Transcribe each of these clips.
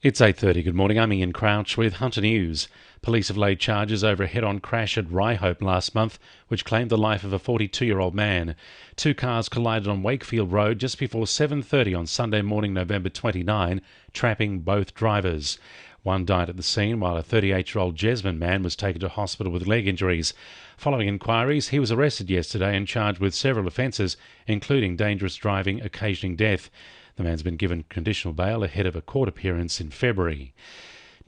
It's 8:30. Good morning. I'm Ian Crouch with Hunter News. Police have laid charges over a head-on crash at Ryhope last month, which claimed the life of a 42-year-old man. Two cars collided on Wakefield Road just before 7:30 on Sunday morning, November 29, trapping both drivers. One died at the scene, while a 38-year-old Jesmond man was taken to hospital with leg injuries. Following inquiries, he was arrested yesterday and charged with several offences, including dangerous driving occasioning death. The man's been given conditional bail ahead of a court appearance in February.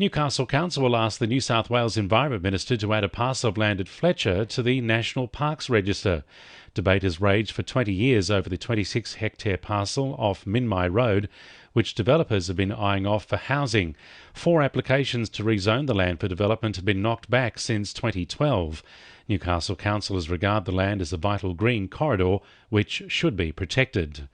Newcastle Council will ask the New South Wales Environment Minister to add a parcel of land at Fletcher to the National Parks Register. Debate has raged for 20 years over the 26-hectare parcel off Minmai Road, which developers have been eyeing off for housing. 4 applications to rezone the land for development have been knocked back since 2012. Newcastle councillors regard the land as a vital green corridor which should be protected.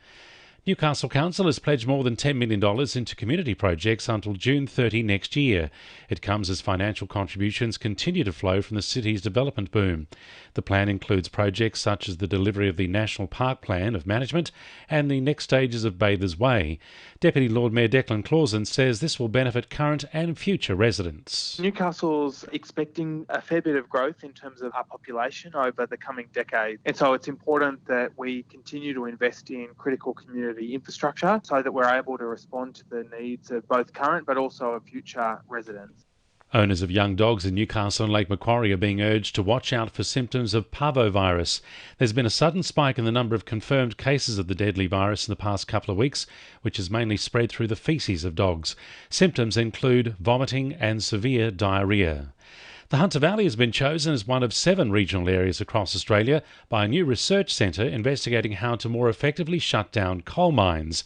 Newcastle Council has pledged more than $10 million into community projects until June 30 next year. It comes as financial contributions continue to flow from the city's development boom. The plan includes projects such as the delivery of the National Park Plan of Management and the next stages of Bathers Way. Deputy Lord Mayor Declan Clausen says this will benefit current and future residents. Newcastle's expecting a fair bit of growth in terms of our population over the coming decade. And so it's important that we continue to invest in critical community infrastructure so that we're able to respond to the needs of both current but also of future residents. Owners of young dogs in Newcastle and Lake Macquarie are being urged to watch out for symptoms of parvovirus. There's been a sudden spike in the number of confirmed cases of the deadly virus in the past couple of weeks, which has mainly spread through the faeces of dogs. Symptoms include vomiting and severe diarrhoea. The Hunter Valley has been chosen as one of 7 regional areas across Australia by a new research centre investigating how to more effectively shut down coal mines.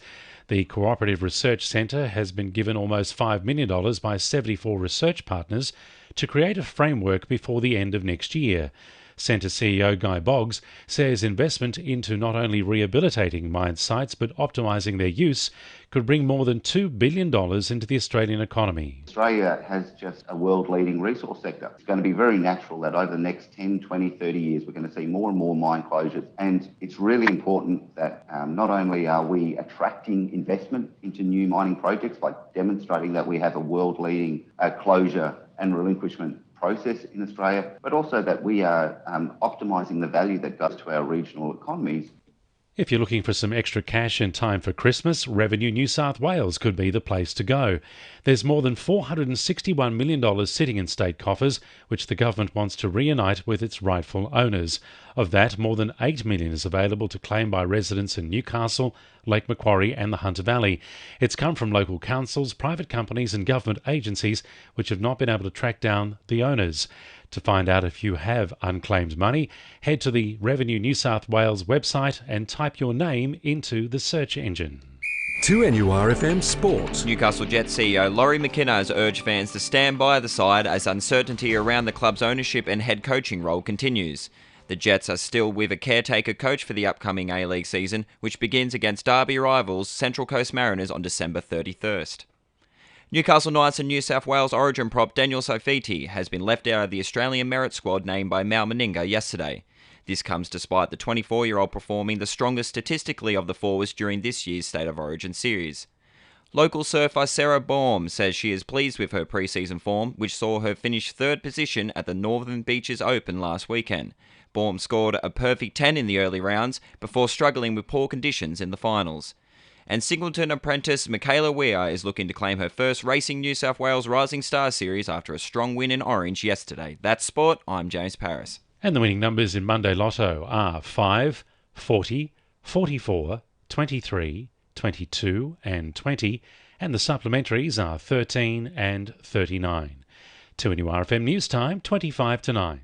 The Cooperative Research Centre has been given almost $5 million by 74 research partners to create a framework before the end of next year. Centre CEO Guy Boggs says investment into not only rehabilitating mine sites but optimising their use could bring more than $2 billion into the Australian economy. Australia has just a world-leading resource sector. It's going to be very natural that over the next 10, 20, 30 years we're going to see more and more mine closures, and it's really important that not only are we attracting investment into new mining projects by demonstrating that we have a world-leading closure and relinquishment process in Australia, but also that we are optimising the value that goes to our regional economies. If you're looking for some extra cash in time for Christmas, Revenue New South Wales could be the place to go. There's more than $461 million sitting in state coffers, which the government wants to reunite with its rightful owners. Of that, more than $8 million is available to claim by residents in Newcastle, Lake Macquarie and the Hunter Valley. It's come from local councils, private companies and government agencies which have not been able to track down the owners. To find out if you have unclaimed money, head to the Revenue New South Wales website and type your name into the search engine. 2NURFM Sport. Newcastle Jets CEO Laurie McKenna has urged fans to stand by the side as uncertainty around the club's ownership and head coaching role continues. The Jets are still with a caretaker coach for the upcoming A-League season, which begins against derby rivals Central Coast Mariners on December 31st. Newcastle Knights and New South Wales Origin prop Daniel Sofiti has been left out of the Australian merit squad named by Mal Meninga yesterday. This comes despite the 24-year-old performing the strongest statistically of the forwards during this year's State of Origin series. Local surfer Sarah Baum says she is pleased with her pre-season form, which saw her finish 3rd position at the Northern Beaches Open last weekend. Baum scored a perfect 10 in the early rounds before struggling with poor conditions in the finals. And Singleton apprentice Michaela Weir is looking to claim her first Racing New South Wales Rising Star Series after a strong win in Orange yesterday. That's sport. I'm James Paris. And the winning numbers in Monday Lotto are 5, 40, 44, 23, 22 and 20, and the supplementaries are 13 and 39. 2NURFM News Time, 25 to 9.